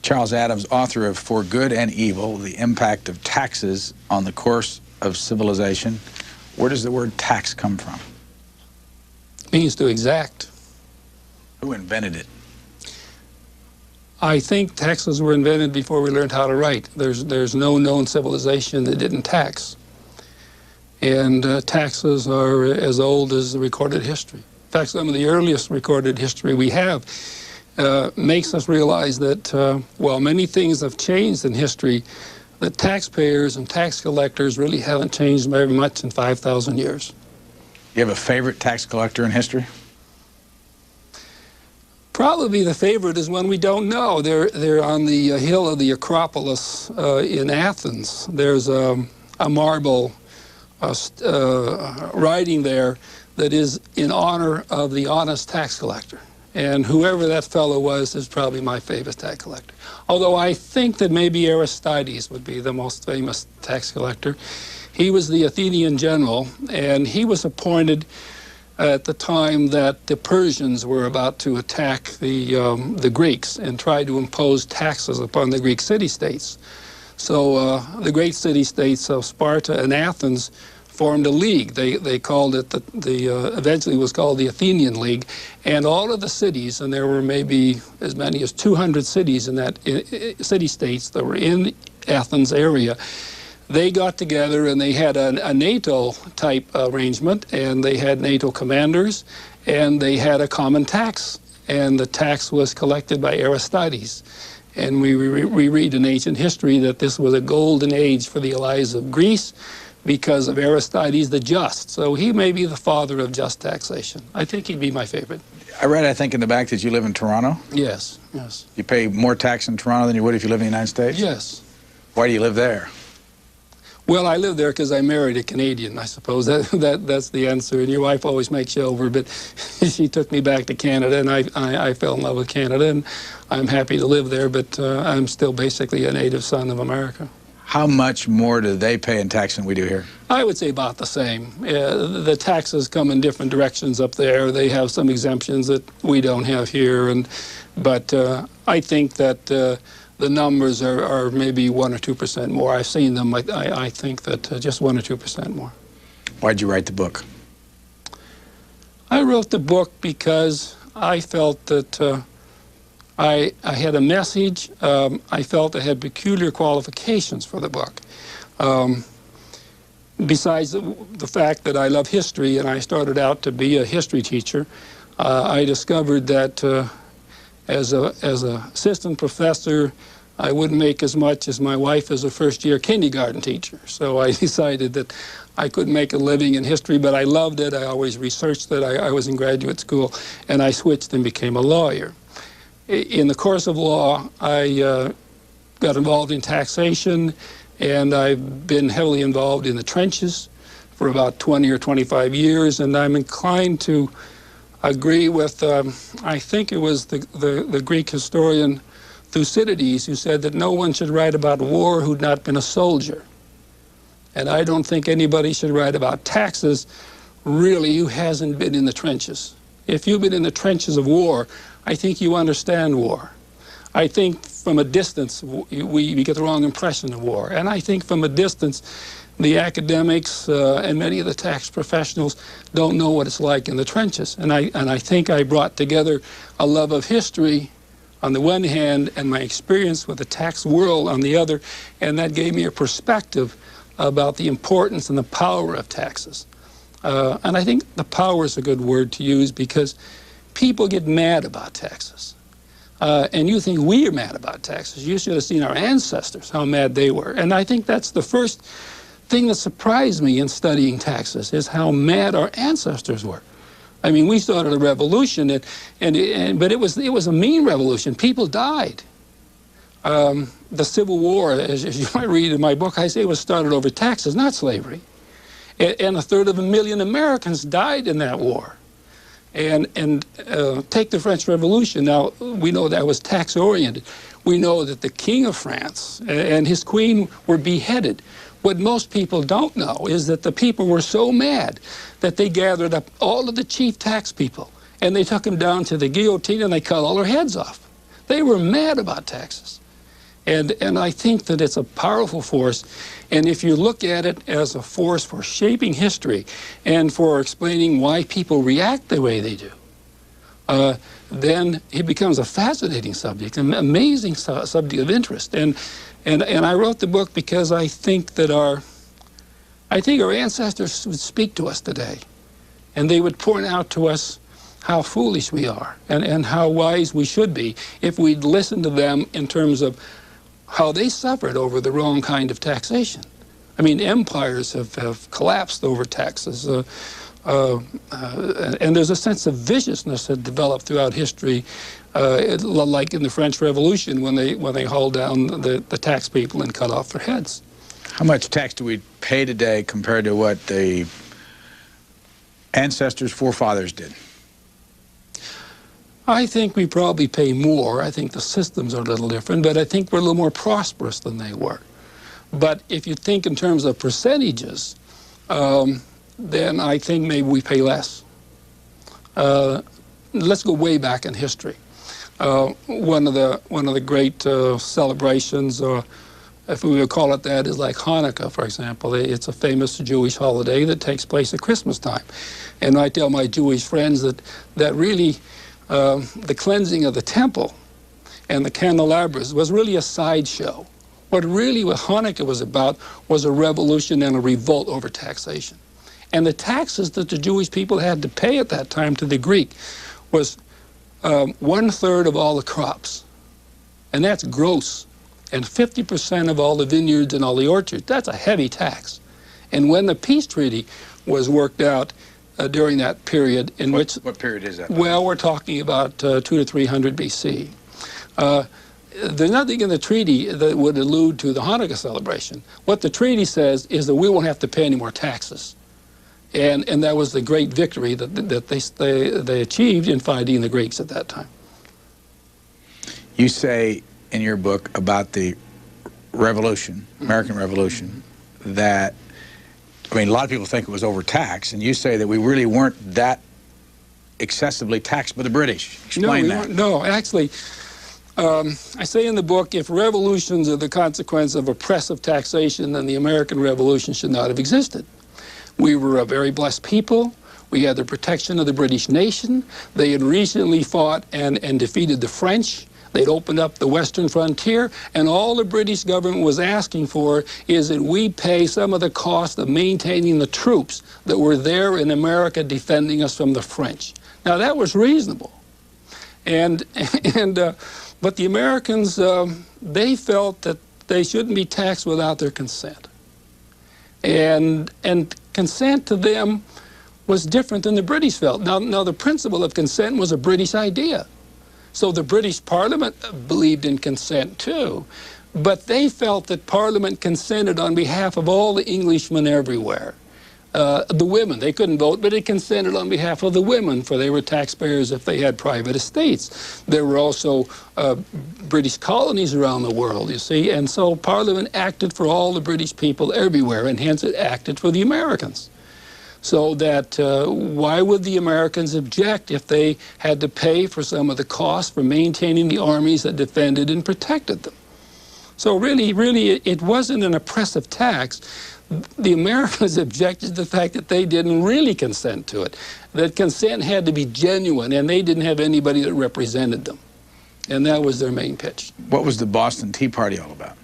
Charles Adams, author of For Good and Evil, The Impact of Taxes on the Course of Civilization. Where does the word tax come from? It means to exact. Who invented it? I think taxes were invented before we learned how to write. There's no known civilization that didn't tax. And taxes are as old as the recorded history. In fact, some of the earliest recorded history we have makes us realize that while many things have changed in history, that taxpayers and tax collectors really haven't changed very much in 5,000 years. You have a favorite tax collector in history? Probably the favorite is one we don't know. They're on the hill of the Acropolis in Athens. There's a marble writing there that is in honor of the honest tax collector. And whoever that fellow was is probably my favorite tax collector. Although I think that maybe Aristides would be the most famous tax collector. He was the Athenian general, and he was appointed at the time that the Persians were about to attack the Greeks and try to impose taxes upon the Greek city-states. So the great city-states of Sparta and Athens formed a league. They called it, eventually was called the Athenian League, and all of the cities, and there were maybe as many as 200 cities in that city-states that were in Athens area, they got together and they had a NATO-type arrangement, and they had NATO commanders, and they had a common tax, and the tax was collected by Aristides. And we read in ancient history that this was a golden age for the allies of Greece because of Aristides the Just. So he may be the father of just taxation. I think he'd be my favorite. I read, I think, in the back that you live in Toronto? Yes, yes. You pay more tax in Toronto than you would if you lived in the United States? Yes. Why do you live there? Well, I live there because I married a Canadian, I suppose. That's the answer. And your wife always makes you over, but she took me back to Canada, and I fell in love with Canada, and I'm happy to live there, but I'm still basically a native son of America. How much more do they pay in tax than we do here? I would say about the same. The taxes come in different directions up there. They have some exemptions that we don't have here, but I think that the numbers are maybe 1 or 2% more. I've seen them. I think that just 1 or 2% more. Why'd you write the book? I wrote the book because I felt that I had a message. I felt I had peculiar qualifications for the book. Besides the fact that I love history and I started out to be a history teacher, I discovered that as an assistant professor, I wouldn't make as much as my wife as a first-year kindergarten teacher. So I decided that I couldn't make a living in history, but I loved it. I always researched it. I was in graduate school, and I switched and became a lawyer. In the course of law, I got involved in taxation, and I've been heavily involved in the trenches for about 20 or 25 years, and I'm inclined to agree with, I think it was the Greek historian Thucydides who said that no one should write about war who'd not been a soldier. And I don't think anybody should write about taxes, really, who hasn't been in the trenches. If you've been in the trenches of war, I think you understand war. I think from a distance, we get the wrong impression of war. And I think from a distance, the academics and many of the tax professionals don't know what it's like in the trenches. And I think I brought together a love of history on the one hand and my experience with the tax world on the other, and that gave me a perspective about the importance and the power of taxes. And I think the power is a good word to use because people get mad about taxes. And you think we are mad about taxes. You should have seen our ancestors, how mad they were. And I think that's the first thing that surprised me in studying taxes, is how mad our ancestors were. I mean, we started a revolution, but it was a mean revolution. People died. The Civil War, as you might read in my book, I say it was started over taxes, not slavery. And 1/3 of a million Americans died in that war. And take the French Revolution. Now, we know that was tax-oriented. We know that the King of France and his queen were beheaded. What most people don't know is that the people were so mad that they gathered up all of the chief tax people, and they took them down to the guillotine, and they cut all their heads off. They were mad about taxes. And I think that it's a powerful force. And if you look at it as a force for shaping history and for explaining why people react the way they do, then it becomes a fascinating subject, an amazing subject of interest. And I wrote the book because I think that our ancestors would speak to us today, and they would point out to us how foolish we are and how wise we should be if we'd listen to them in terms of how they suffered over the wrong kind of taxation. I mean, empires have collapsed over taxes. And there's a sense of viciousness that developed throughout history, like in the French Revolution when they hauled down the tax people and cut off their heads. How much tax do we pay today compared to what the ancestors, forefathers did? I think we probably pay more. I think the systems are a little different, but I think we're a little more prosperous than they were. But if you think in terms of percentages, then I think maybe we pay less. Let's go way back in history. One of the great celebrations, or if we would call it that, is like Hanukkah, for example. It's a famous Jewish holiday that takes place at Christmas time. And I tell my Jewish friends that really the cleansing of the temple and the candelabras was really a sideshow. What Hanukkah was about was a revolution and a revolt over taxation. And the taxes that the Jewish people had to pay at that time to the Greek was 1/3 of all the crops. And that's gross. And 50% of all the vineyards and all the orchards. That's a heavy tax. And when the peace treaty was worked out during that period in which... What period is that? Well, we're talking about 200 to 300 BC. There's nothing in the treaty that would allude to the Hanukkah celebration. What the treaty says is that we won't have to pay any more taxes. And that was the great victory that they achieved in fighting the Greeks at that time. You say in your book about the Revolution, American Revolution, that, I mean, a lot of people think it was overtaxed, and you say that we really weren't that excessively taxed by the British. Explain that. No, actually, I say in the book, if revolutions are the consequence of oppressive taxation, then the American Revolution should not have existed. We were a very blessed people. We had the protection of the British nation. They had recently fought and defeated the French. They'd opened up the western frontier, and all the British government was asking for is that we pay some of the cost of maintaining the troops that were there in America defending us from the French. Now, that was reasonable. But the Americans, they felt that they shouldn't be taxed without their consent. And consent to them was different than the British felt. Now the principle of consent was a British idea. So the British Parliament believed in consent too. But they felt that Parliament consented on behalf of all the Englishmen everywhere. The women, they couldn't vote, but it consented on behalf of the women, for they were taxpayers if they had private estates. There were also British colonies around the world, you see, and so Parliament acted for all the British people everywhere, and hence it acted for the Americans. So that why would the Americans object if they had to pay for some of the costs for maintaining the armies that defended and protected them? So really, it wasn't an oppressive tax. The Americans objected to the fact that they didn't really consent to it, that consent had to be genuine, and they didn't have anybody that represented them. And that was their main pitch. What was the Boston Tea Party all about?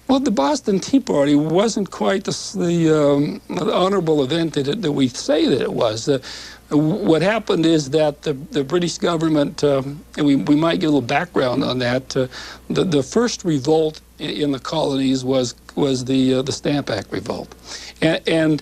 Well, the Boston Tea Party wasn't quite the honorable event that we say that it was. What happened is that the British government, and we might get a little background on that, the first revolt in the colonies was the Stamp Act revolt. And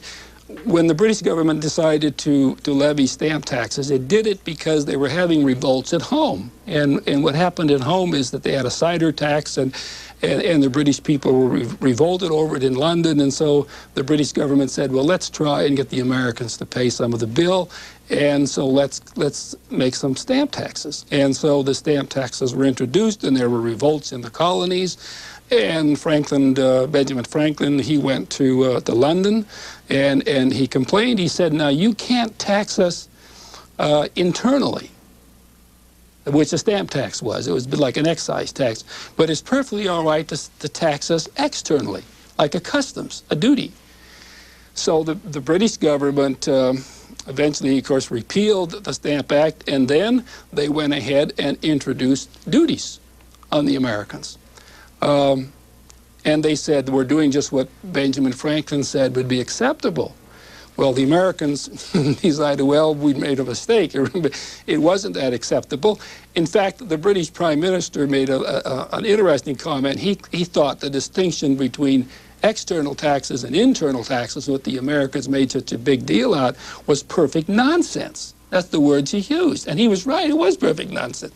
when the British government decided to levy stamp taxes, it did it because they were having revolts at home. And what happened at home is that they had a cider tax, and the British people were revolted over it in London, and so the British government said, well, let's try and get the Americans to pay some of the bill, and so let's make some stamp taxes. And so the stamp taxes were introduced, and there were revolts in the colonies, and Benjamin Franklin, he went to London, and he complained. He said, now, you can't tax us internally. which the stamp tax was. It was like an excise tax. But it's perfectly all right to tax us externally, like a customs, a duty. So the British government eventually, of course, repealed the Stamp Act, and then they went ahead and introduced duties on the Americans. And they said, we're doing just what Benjamin Franklin said would be acceptable. Well, the Americans decided, well, we made a mistake. It wasn't that acceptable. In fact, the British Prime Minister made an interesting comment. He thought the distinction between external taxes and internal taxes, what the Americans made such a big deal out, was perfect nonsense. That's the words he used. And he was right. It was perfect nonsense.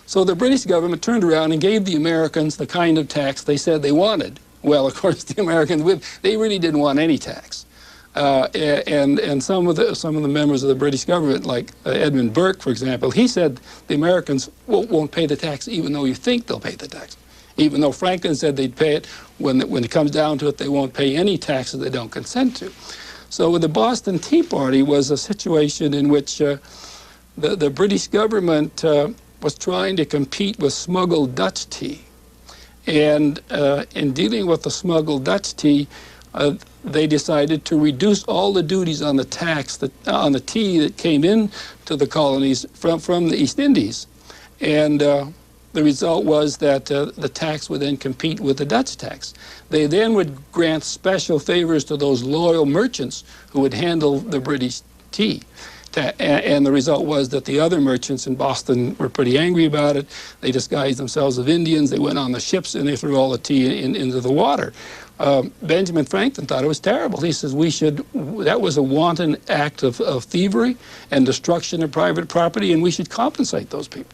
So the British government turned around and gave the Americans the kind of tax they said they wanted. Well, of course, the Americans, they really didn't want any tax. And some of the members of the British government, like Edmund Burke, for example, he said the Americans won't pay the tax even though you think they'll pay the tax. Even though Franklin said they'd pay it, when it comes down to it, they won't pay any taxes they don't consent to. So the Boston Tea Party was a situation in which the British government was trying to compete with smuggled Dutch tea. And in dealing with the smuggled Dutch tea, they decided to reduce all the duties on the tax on the tea that came in to the colonies from the East Indies. And the result was that the tax would then compete with the Dutch tax. They then would grant special favors to those loyal merchants who would handle the British tea. And the result was that the other merchants in Boston were pretty angry about it. They disguised themselves as Indians. They went on the ships and they threw all the tea into the water. Benjamin Franklin thought it was terrible. He says that was a wanton act of thievery and destruction of private property, and we should compensate those people.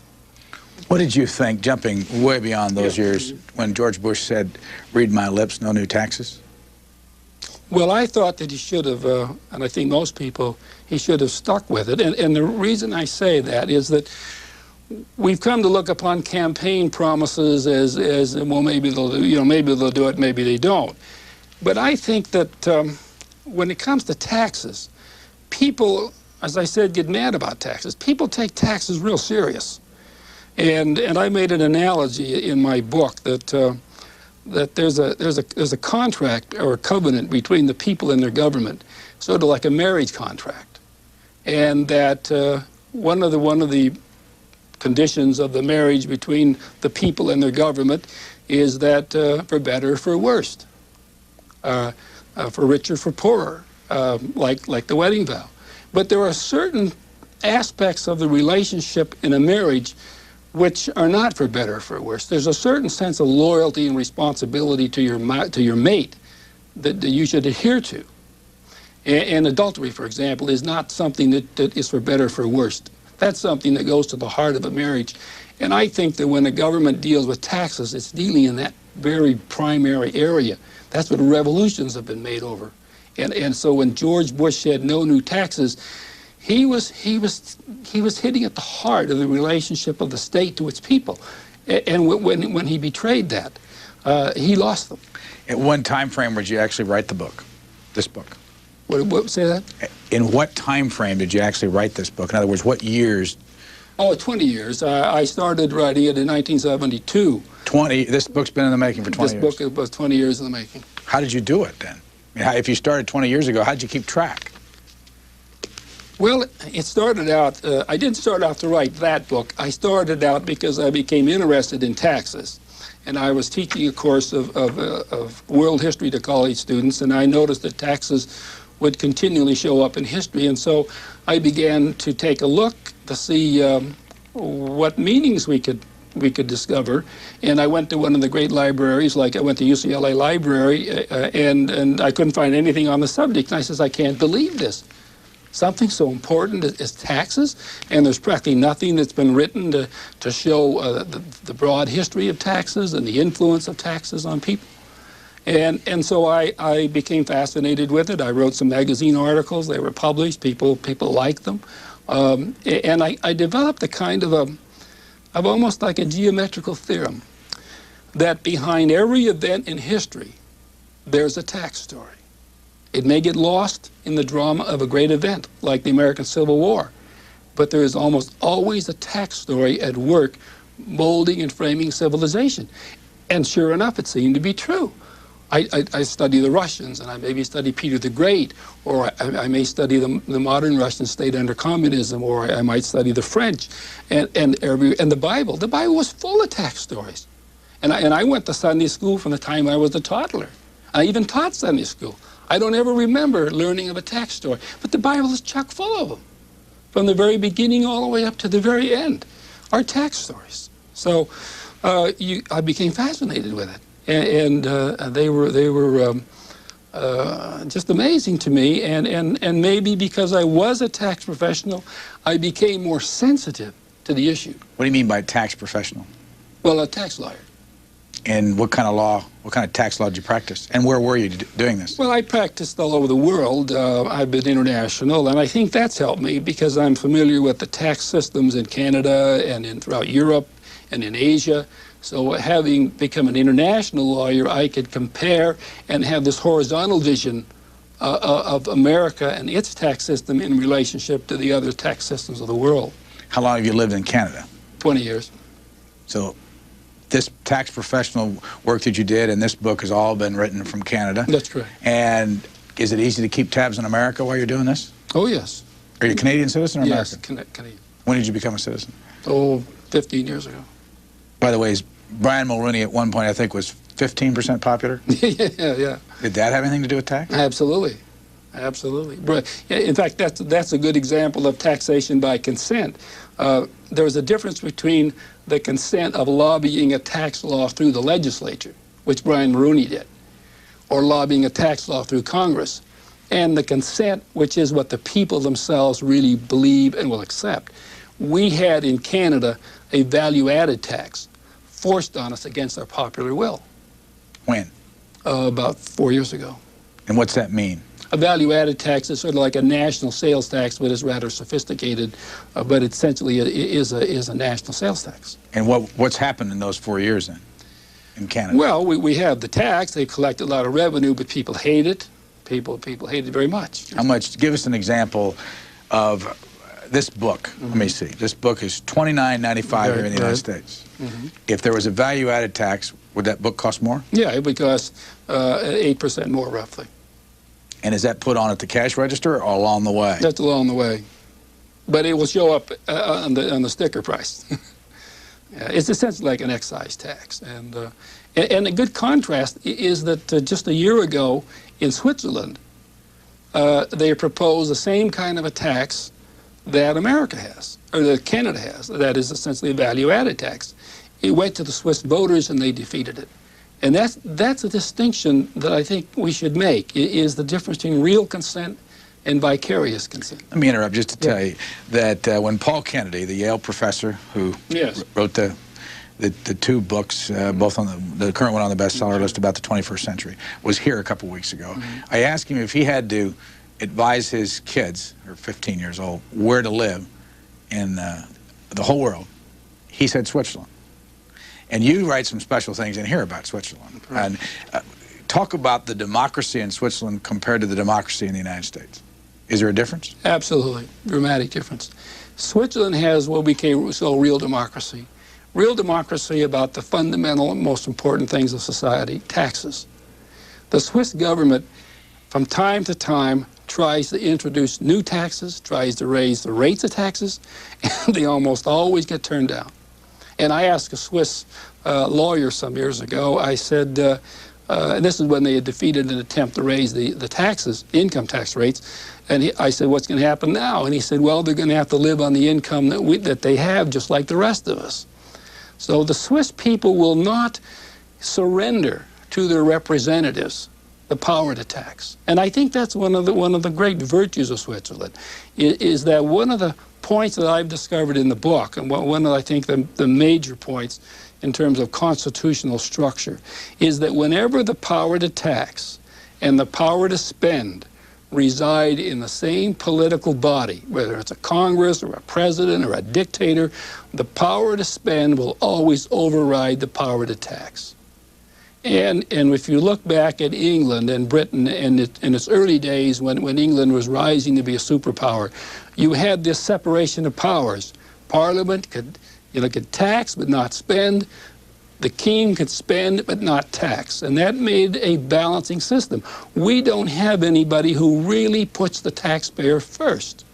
What did you think, jumping way beyond those years, when George Bush said, read my lips, no new taxes? Well, I thought that he should have, and I think most people, he should have stuck with it. And the reason I say that is that we've come to look upon campaign promises as well, maybe they'll do, maybe they'll do it, maybe they don't. But I think that when it comes to taxes, people, as I said, get mad about taxes. People take taxes real serious. And I made an analogy in my book that there's a contract or a covenant between the people and their government, sort of like a marriage contract, and that one of the conditions of the marriage between the people and their government is that for better or for worse, for richer, for poorer, like the wedding vow. But there are certain aspects of the relationship in a marriage which are not for better or for worse. There's a certain sense of loyalty and responsibility to your mate that you should adhere to. And adultery, for example, is not something that is for better or for worse. That's something that goes to the heart of a marriage. And I think that when the government deals with taxes, it's dealing in that very primary area. That's what revolutions have been made over. And so when George Bush said no new taxes, he was hitting at the heart of the relationship of the state to its people. And when he betrayed that, he lost them. At what time frame would you actually write the book, this book? What say that? In what time frame did you actually write this book? In other words, what years? Oh, 20 years. I started writing it in 1972. 20. This book's been in the making for 20 years. This book was 20 years in the making. How did you do it then? I mean, if you started 20 years ago, how did you keep track? Well, it started out, I didn't start out to write that book. I started out because I became interested in taxes. And I was teaching a course of world history to college students, and I noticed that taxes would continually show up in history. And so I began to take a look to see what meanings we could discover. And I went to one of the great libraries, like I went to UCLA Library, and I couldn't find anything on the subject. And I says, I can't believe this. Something so important as taxes, and there's practically nothing that's been written to show the broad history of taxes and the influence of taxes on people. And so I became fascinated with it. I wrote some magazine articles. They were published. People liked them. And I developed a kind of almost like a geometrical theorem that behind every event in history, there's a tax story. It may get lost in the drama of a great event, like the American Civil War. but there is almost always a tax story at work molding and framing civilization. And sure enough, it seemed to be true. I study the Russians, and I maybe study Peter the Great, or I may study the modern Russian state under communism, or I might study the French, and the Bible. The Bible was full of tax stories. And I went to Sunday school from the time I was a toddler. I even taught Sunday school. I don't ever remember learning of a tax story, but the Bible is chock full of them. From the very beginning all the way up to the very end are tax stories. So I became fascinated with it. And they were just amazing to me, and maybe because I was a tax professional, I became more sensitive to the issue. What do you mean by tax professional? Well, a tax lawyer. And what kind of law, what kind of tax law did you practice? And where were you doing this? Well, I practiced all over the world. I've been international, and I think that's helped me because I'm familiar with the tax systems in Canada and throughout Europe and in Asia. So having become an international lawyer, I could compare and have this horizontal vision of America and its tax system in relationship to the other tax systems of the world. How long have you lived in Canada? 20 years. So this tax professional work that you did and this book has all been written from Canada? That's correct. And is it easy to keep tabs on America while you're doing this? Oh, yes. Are you a Canadian citizen or American? Yes, Canadian. When did you become a citizen? Oh, 15 years ago. By the way, Brian Mulroney at one point, I think, was 15% popular? Yeah. Did that have anything to do with tax? Absolutely. Absolutely. In fact, that's a good example of taxation by consent. There was a difference between the consent of lobbying a tax law through the legislature, which Brian Mulroney did, or lobbying a tax law through Congress, and the consent, which is what the people themselves really believe and will accept. We had in Canada a value-added tax forced on us against our popular will. When? About 4 years ago. And what's that mean? A value-added tax is sort of like a national sales tax, but it's rather sophisticated, but essentially it is a national sales tax. And what's happened in those 4 years then in Canada? Well, we have the tax. They collect a lot of revenue, but people hate it. People hate it very much. How much? Give us an example of this book. Let me see. This book is $29.95 here in the United States. If there was a value-added tax, would that book cost more? Yeah, it would cost 8% more, roughly. And is that put on at the cash register or along the way? That's along the way. But it will show up on the sticker price. Yeah, it's essentially like an excise tax. And a good contrast is that just a year ago in Switzerland, they proposed the same kind of a tax that America has, or that Canada has. That is essentially a value-added tax. It went to the Swiss voters and they defeated it. And that's a distinction that I think we should make, is the difference between real consent and vicarious consent. Let me interrupt just to tell you that when Paul Kennedy, the Yale professor who wrote the two books, both on the current one on the bestseller list about the 21st century, was here a couple weeks ago, I asked him if he had to advise his kids, who are 15 years old, where to live in the whole world. He said Switzerland. And you write some special things in here about Switzerland. And talk about the democracy in Switzerland compared to the democracy in the United States. Is there a difference? Absolutely. Dramatic difference. Switzerland has what we call real democracy. Real democracy about the fundamental and most important things of society, taxes. The Swiss government, from time to time, tries to introduce new taxes, tries to raise the rates of taxes, and they almost always get turned down. And I asked a Swiss lawyer some years ago, I said, and this is when they had defeated an attempt to raise the taxes, income tax rates, and I said, what's going to happen now? And he said, well, they're going to have to live on the income that they have, just like the rest of us. So the Swiss people will not surrender to their representatives the power to tax. And I think that's one of the great virtues of Switzerland, is that one of the points that I've discovered in the book, and one of, I think, the major points in terms of constitutional structure, is that whenever the power to tax and the power to spend reside in the same political body, whether it's a Congress or a president or a dictator, the power to spend will always override the power to tax. And if you look back at England and Britain in its early days when England was rising to be a superpower, you had this separation of powers. Parliament could tax but not spend. The king could spend but not tax. And that made a balancing system. We don't have anybody who really puts the taxpayer first.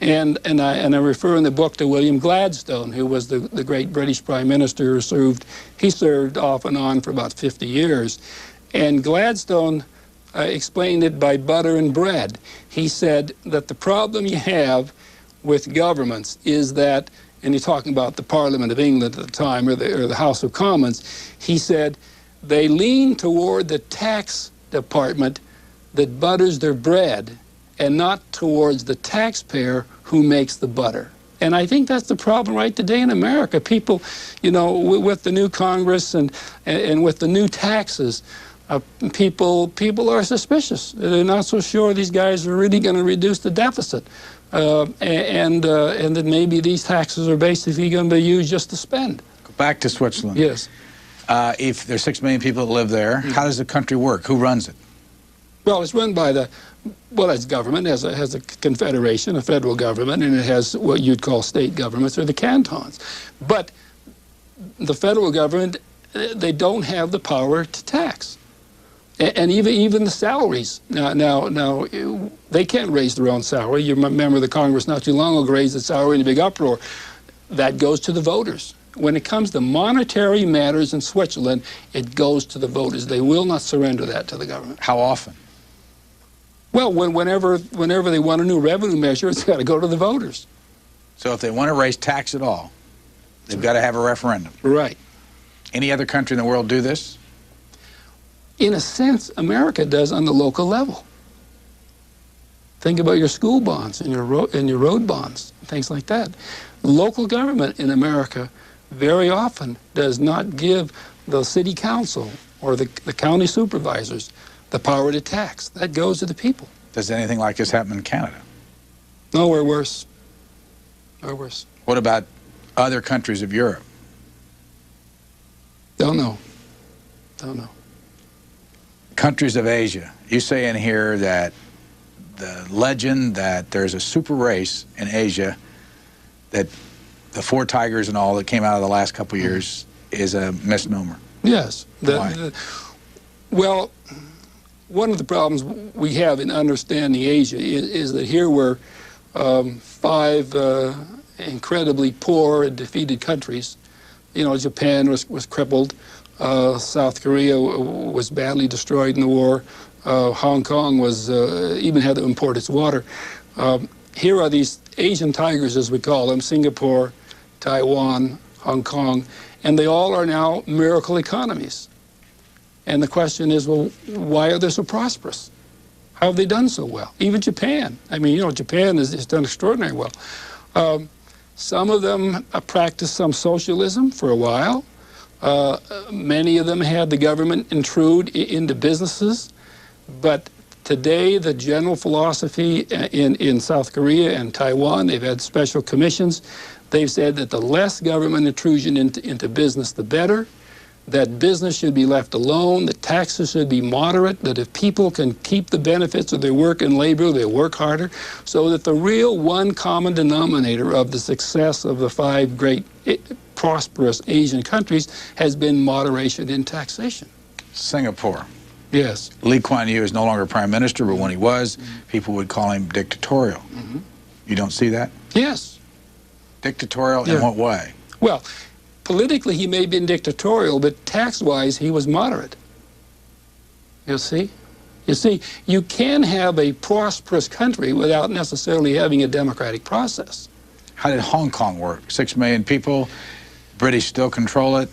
And I refer in the book to William Gladstone, who was the great British Prime Minister who served off and on for about 50 years. And Gladstone explained it by butter and bread. He said that the problem you have with governments is that, and he's talking about the Parliament of England at the time, or the House of Commons, he said they lean toward the tax department that butters their bread, and not towards the taxpayer who makes the butter. And I think that's the problem right today in America. People, with the new Congress and with the new taxes, people are suspicious. They're not so sure these guys are really going to reduce the deficit, and that maybe these taxes are basically going to be used just to spend. Go back to Switzerland. Yes. If there's 6 million people that live there, how does the country work? Who runs it? Well, it's run by it's government, has a confederation, a federal government, and it has what you'd call state governments, or the cantons. But the federal government, they don't have the power to tax. And even the salaries. Now, they can't raise their own salary. You remember the Congress not too long ago raised the salary in a big uproar. That goes to the voters. When it comes to monetary matters in Switzerland, it goes to the voters. They will not surrender that to the government. How often? Well, whenever they want a new revenue measure, it's got to go to the voters. So if they want to raise tax at all, they've got to have a referendum. Right. Any other country in the world do this? In a sense, America does on the local level. Think about your school bonds and your road bonds, things like that. Local government in America very often does not give the city council or the county supervisors the power to tax. That goes to the people. Does anything like this happen in Canada? No, we're worse. We're worse. What about other countries of Europe? Don't know. Don't know. Countries of Asia. You say in here that the legend that there's a super race in Asia, that the 4 tigers and all that came out of the last couple of years is a misnomer. Yes. Why? Well, one of the problems we have in understanding Asia is that here were 5 incredibly poor and defeated countries. Japan was crippled. South Korea was badly destroyed in the war. Hong Kong was even had to import its water. Here are these Asian tigers, as we call them: Singapore, Taiwan, Hong Kong, and they all are now miracle economies. And the question is, well, why are they so prosperous? How have they done so well? Even Japan. I mean, Japan has done extraordinarily well. Some of them practiced some socialism for a while. Many of them had the government intrude into businesses. But today, the general philosophy in South Korea and Taiwan, they've had special commissions. They've said that the less government intrusion into business, the better. That business should be left alone, that taxes should be moderate, that if people can keep the benefits of their work and labor, they work harder, so that the real one common denominator of the success of the 5 great prosperous Asian countries has been moderation in taxation. Singapore. Yes. Lee Kuan Yew is no longer prime minister, but when he was, people would call him dictatorial. You don't see that? Yes. Dictatorial in what way? Well, politically, he may have been dictatorial, but tax-wise, he was moderate. You see? You see, you can have a prosperous country without necessarily having a democratic process. How did Hong Kong work? 6 million people, British still control it.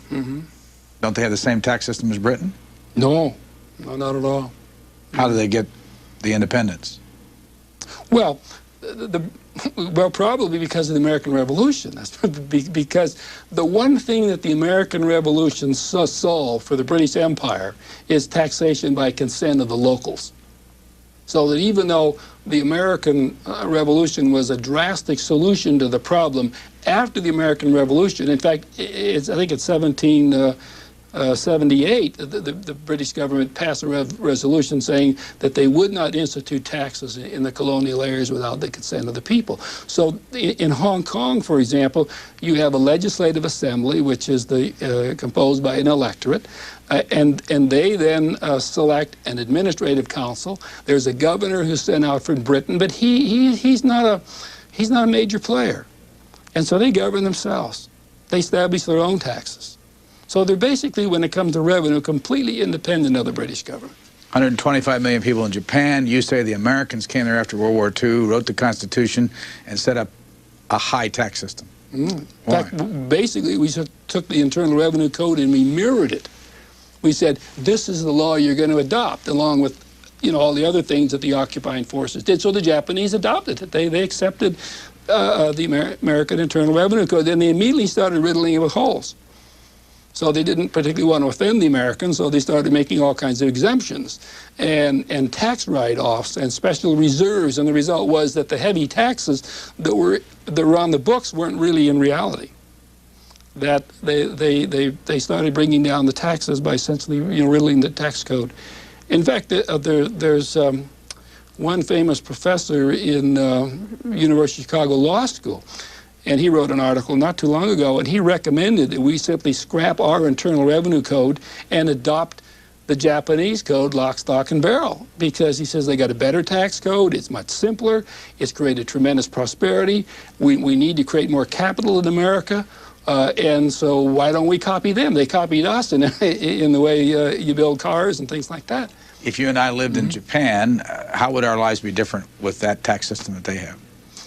Don't they have the same tax system as Britain? No, no, not at all. How do they get the independence? Well, probably because of the American Revolution. That's because the one thing that the American Revolution solved for the British Empire is taxation by consent of the locals. So that even though the American Revolution was a drastic solution to the problem, after the American Revolution, in fact, I think it's 17 78, the British government passed a resolution saying that they would not institute taxes in the colonial areas without the consent of the people. So in Hong Kong, for example, you have a legislative assembly, which is composed by an electorate, and they then select an administrative council. There's a governor who's sent out from Britain, but he's not a major player, and so they govern themselves. They establish their own taxes. So they're basically, when it comes to revenue, completely independent of the British government. 125 million people in Japan. You say the Americans came there after World War II, wrote the Constitution, and set up a high tax system. In fact, basically, we took the Internal Revenue Code and we mirrored it. We said, this is the law you're going to adopt, along with all the other things that the occupying forces did. So the Japanese adopted it. They accepted the American Internal Revenue Code, and they immediately started riddling it with holes. So they didn't particularly want to offend the Americans, so they started making all kinds of exemptions and tax write-offs and special reserves, and the result was that the heavy taxes that were on the books weren't really in reality. That they started bringing down the taxes by essentially riddling the tax code. In fact, there's one famous professor in University of Chicago Law School, and he wrote an article not too long ago, and he recommended that we simply scrap our Internal Revenue Code and adopt the Japanese code, lock, stock, and barrel, because he says they got a better tax code, it's much simpler, it's created tremendous prosperity, we need to create more capital in America, and so why don't we copy them? They copied us in the way you build cars and things like that. If you and I lived in Japan, how would our lives be different with that tax system that they have?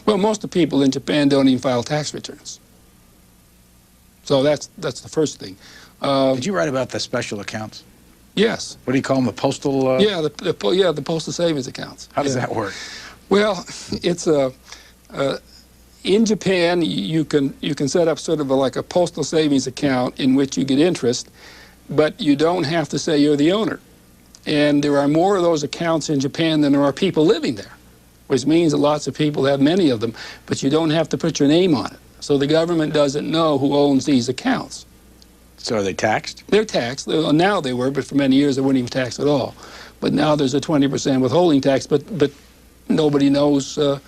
Well, most of the people in Japan don't even file tax returns. So that's the first thing. Did you write about the special accounts? Yes. What do you call them, the postal? Yeah, the postal savings accounts. How does that work? Well, it's in Japan you can set up sort of like a postal savings account in which you get interest, but you don't have to say you're the owner. And there are more of those accounts in Japan than there are people living there, which means that lots of people have many of them, but you don't have to put your name on it. So the government doesn't know who owns these accounts. So are they taxed? They're taxed. Now they were, but for many years they weren't even taxed at all. But now there's a 20% withholding tax, but nobody knows who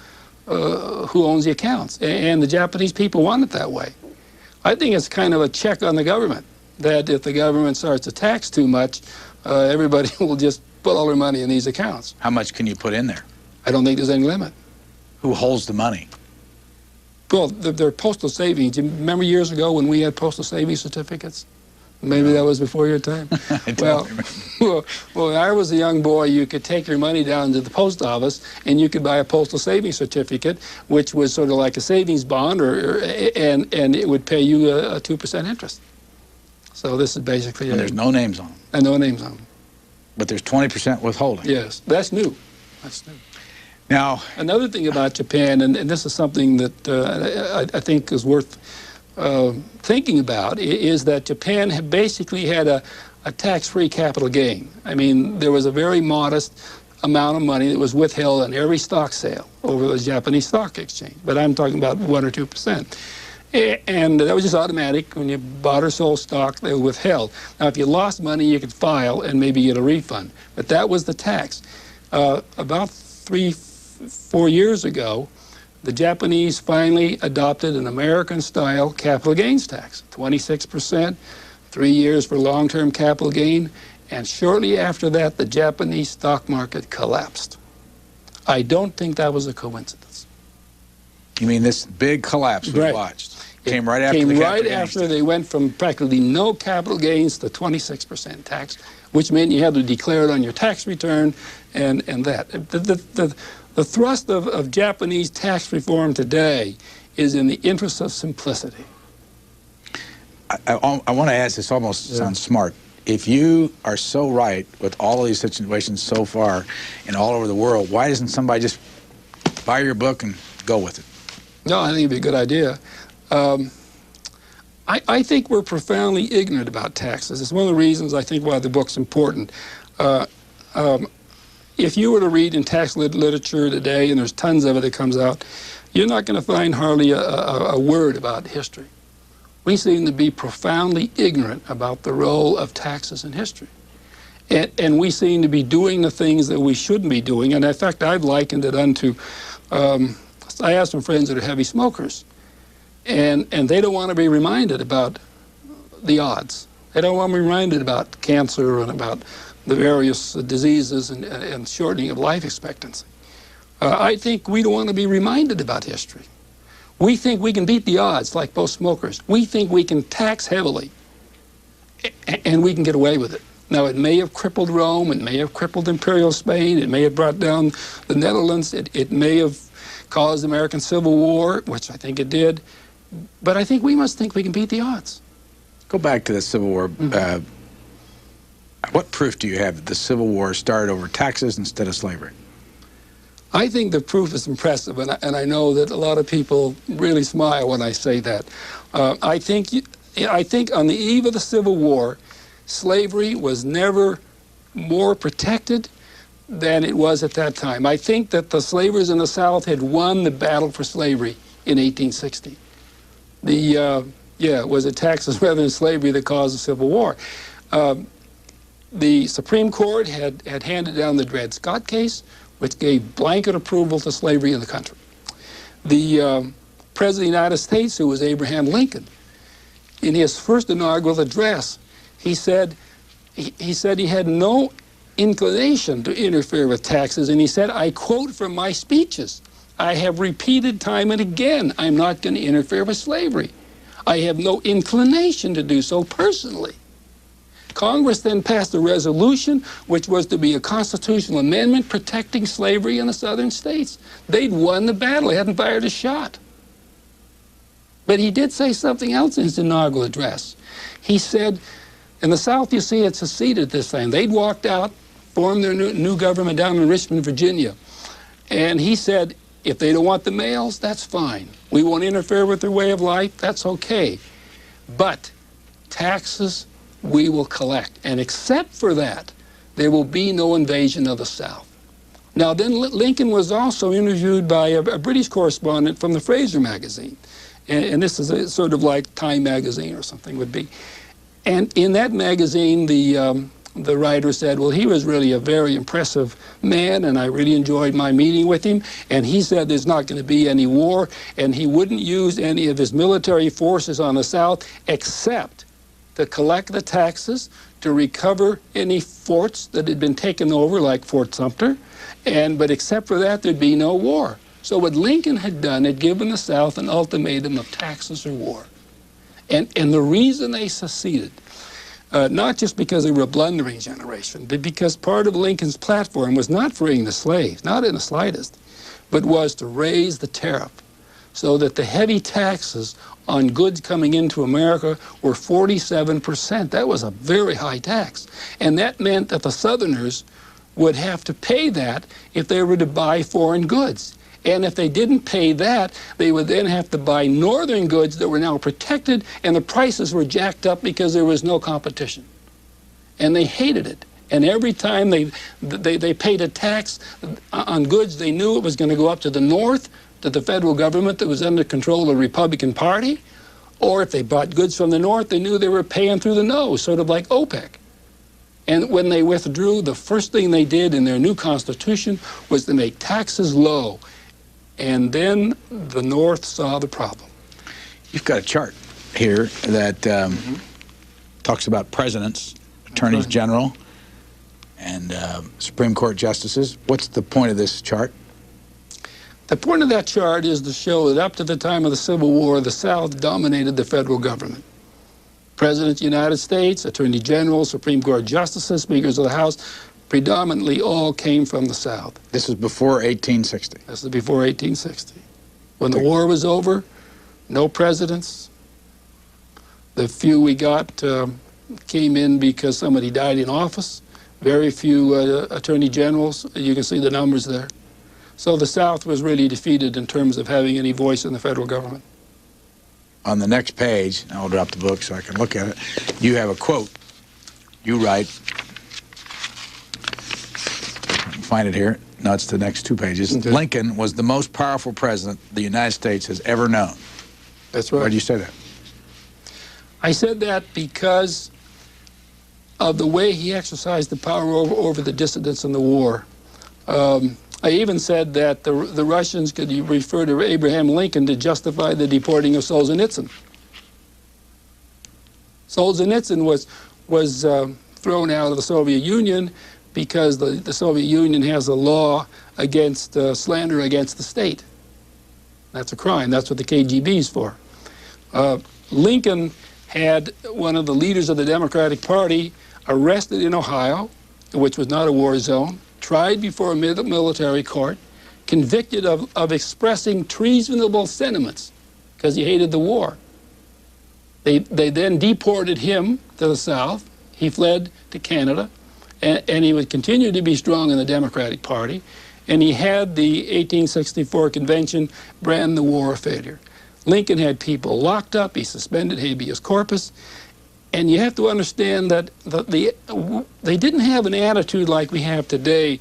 owns the accounts. And the Japanese people want it that way. I think it's kind of a check on the government, that if the government starts to tax too much, everybody will just put all their money in these accounts. How much can you put in there? I don't think there's any limit. Who holds the money? Well, they're postal savings. Do you remember years ago when we had postal savings certificates? Maybe that was before your time. I don't remember. Well, when I was a young boy, you could take your money down to the post office and you could buy a postal savings certificate, which was sort of like a savings bond, and it would pay you a 2% interest. So this is basically And there's no names on them. And no names on them. But there's 20% withholding. Yes, that's new. That's new. Now, another thing about Japan, and this is something that I think is worth thinking about, is that Japan basically had a tax-free capital gain. I mean, there was a very modest amount of money that was withheld on every stock sale over the Japanese stock exchange, but I'm talking about 1 or 2%. And that was just automatic. When you bought or sold stock, they were withheld. Now, if you lost money, you could file and maybe get a refund, but that was the tax. About 3-4 years ago, the Japanese finally adopted an American-style capital gains tax, 26%, 3 years for long-term capital gain, and shortly after that, the Japanese stock market collapsed. I don't think that was a coincidence. You mean this big collapse we watched came right after the capital gains tax? They went from practically no capital gains to 26% tax, which meant you had to declare it on your tax return and that. The thrust of Japanese tax reform today is in the interest of simplicity. I want to ask, this almost sounds smart. If you are so right with all of these situations so far and all over the world, why doesn't somebody just buy your book and go with it? No, I think it'd be a good idea. I think we're profoundly ignorant about taxes. It's one of the reasons I think why the book's important. If you were to read in tax literature today, and there's tons of it that comes out, you're not going to find hardly a word about history we seem to be profoundly ignorant about the role of taxes in history. And we seem to be doing the things that we shouldn't be doing. And in fact, I've likened it unto, I have some friends that are heavy smokers, and they don't want to be reminded about the odds. They don't want to be reminded about cancer and about the various diseases and shortening of life expectancy. I think we don't want to be reminded about history. We think we can beat the odds like most smokers. We think we can tax heavily, and we can get away with it. Now, it may have crippled Rome, it may have crippled Imperial Spain, it may have brought down the Netherlands, it may have caused the American Civil War, which I think it did, but I think we must think we can beat the odds. Go back to the Civil War. What proof do you have that the Civil War started over taxes instead of slavery? I think the proof is impressive, and I know that a lot of people really smile when I say that. I think on the eve of the Civil War, slavery was never more protected than it was at that time. I think that the slavers in the South had won the battle for slavery in 1860. It was the taxes rather than slavery that caused the Civil War. The Supreme Court had handed down the Dred Scott case, which gave blanket approval to slavery in the country. The President of the United States, who was Abraham Lincoln, in his first inaugural address, he said he had no inclination to interfere with taxes, and he said, I quote from my speeches, I have repeated time and again, I'm not going to interfere with slavery. I have no inclination to do so personally. Congress then passed a resolution which was to be a constitutional amendment protecting slavery in the southern states. They'd won the battle, they hadn't fired a shot. But he did say something else in his inaugural address. He said, in the South, you see, it seceded this time. They'd walked out, formed their new government down in Richmond, Virginia. And he said, if they don't want the males, that's fine. We won't interfere with their way of life, that's okay. But taxes we will collect. And except for that, there will be no invasion of the South. Now, then Lincoln was also interviewed by a British correspondent from the Fraser magazine. And this is sort of like Time magazine or something would be. And in that magazine, the writer said, well, he was really a very impressive man, and I really enjoyed my meeting with him. And he said there's not going to be any war, and he wouldn't use any of his military forces on the South except to collect the taxes, to recover any forts that had been taken over, like Fort Sumter. But except for that, there'd be no war. So what Lincoln had done had given the South an ultimatum of taxes or war. And the reason they seceded, not just because they were a blundering generation, but because part of Lincoln's platform was not freeing the slaves, not in the slightest, but was to raise the tariff so that the heavy taxes on goods coming into America were 47%. That was a very high tax. And that meant that the Southerners would have to pay that if they were to buy foreign goods. And if they didn't pay that, they would then have to buy northern goods that were now protected, and the prices were jacked up because there was no competition. And they hated it. And every time they paid a tax on goods, they knew it was going to go up to the north, to the federal government that was under control of the Republican Party. Or if they bought goods from the north, they knew they were paying through the nose, sort of like OPEC. And when they withdrew, the first thing they did in their new Constitution was to make taxes low. And then the North saw the problem. You've got a chart here that talks about presidents, attorneys general, and Supreme Court justices. What's the point of this chart? The point of that chart is to show that up to the time of the Civil War, the South dominated the federal government. President of the United States, Attorney General, Supreme Court justices, speakers of the House, predominantly all came from the South. This is before 1860. This is before 1860. When the war was over, no presidents. The few we got came in because somebody died in office. Very few attorney generals. You can see the numbers there. So the South was really defeated in terms of having any voice in the federal government. On the next page, I'll drop the book so I can look at it, you have a quote. You write, find it here. No, it's the next 2 pages. Okay. Lincoln was the most powerful president the United States has ever known. That's right. Why do you say that? I said that because of the way he exercised the power over the dissidents in the war. I even said that the Russians could refer to Abraham Lincoln to justify the deporting of Solzhenitsyn. Solzhenitsyn was thrown out of the Soviet Union because the Soviet Union has a law against slander against the state. That's a crime. That's what the KGB is for. Lincoln had one of the leaders of the Democratic Party arrested in Ohio, which was not a war zone, tried before a military court, convicted of expressing treasonable sentiments because he hated the war. They then deported him to the South. He fled to Canada, and he would continue to be strong in the Democratic Party, and he had the 1864 convention brand the war a failure. Lincoln had people locked up. He suspended habeas corpus. And you have to understand that they didn't have an attitude like we have today,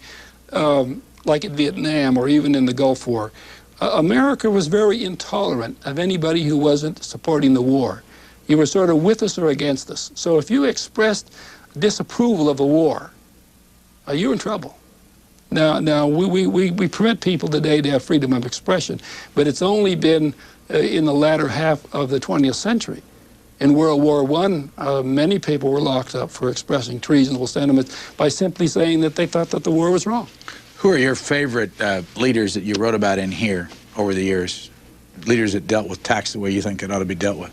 like in Vietnam or even in the Gulf War. America was very intolerant of anybody who wasn't supporting the war. You were sort of with us or against us. So if you expressed disapproval of a war, you're in trouble. Now we permit people today to have freedom of expression, but it's only been in the latter half of the 20th century. In World War I, many people were locked up for expressing treasonable sentiments by simply saying that they thought that the war was wrong. Who are your favorite leaders that you wrote about in here over the years? Leaders that dealt with tax the way you think it ought to be dealt with?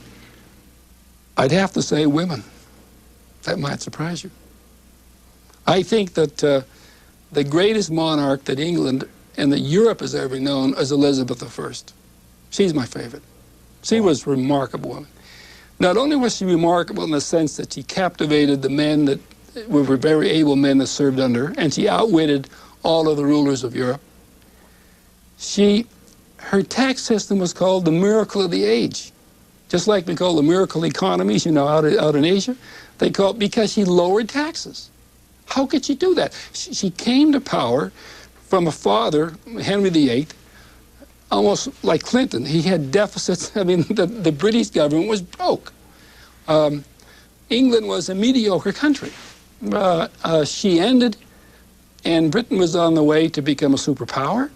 I'd have to say women. That might surprise you. I think that the greatest monarch that England and that Europe has ever known is Elizabeth I. She's my favorite. She was a remarkable woman. Not only was she remarkable in the sense that she captivated the men that were very able men that served under her, and she outwitted all of the rulers of Europe. Her tax system was called the miracle of the age. Just like we call the miracle economies, you know, out in Asia, they call it because she lowered taxes. How could she do that? She came to power from a father, Henry VIII, almost like Clinton. He had deficits. I mean, the British government was broke. England was a mediocre country. She ended, and Britain was on the way to become a superpower,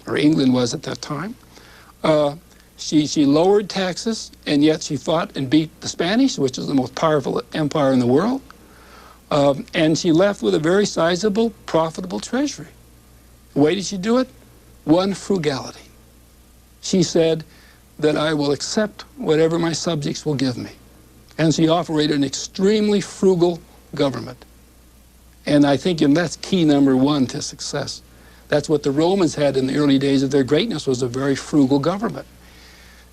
or England was at that time. She lowered taxes, and yet she fought and beat the Spanish, which is the most powerful empire in the world. And she left with a very sizable, profitable treasury. The way did she do it? One, frugality. She said that I will accept whatever my subjects will give me. And she operated an extremely frugal government. And I think that's key number one to success. That's what the Romans had in the early days of their greatness, was a very frugal government.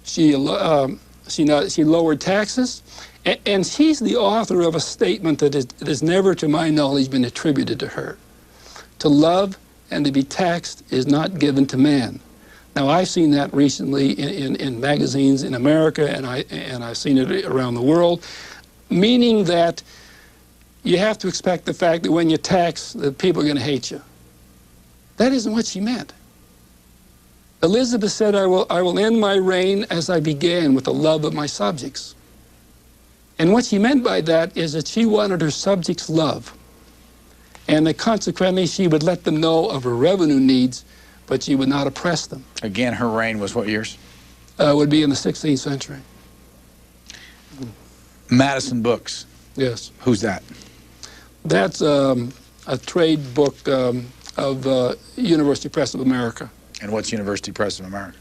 She lowered taxes, and she's the author of a statement that has never, to my knowledge, been attributed to her. To love and to be taxed is not given to man. Now, I've seen that recently in magazines in America, and I've seen it around the world, meaning that you have to expect the fact that when you tax, that people are going to hate you. That isn't what she meant. Elizabeth said, I will end my reign as I began, with the love of my subjects. And what she meant by that is that she wanted her subjects' love, and that consequently she would let them know of her revenue needs, but she would not oppress them. Again, her reign was what years? Would be in the 16th century. Madison Books. Yes. Who's that? That's a trade book of University Press of America. And what's University Press of America?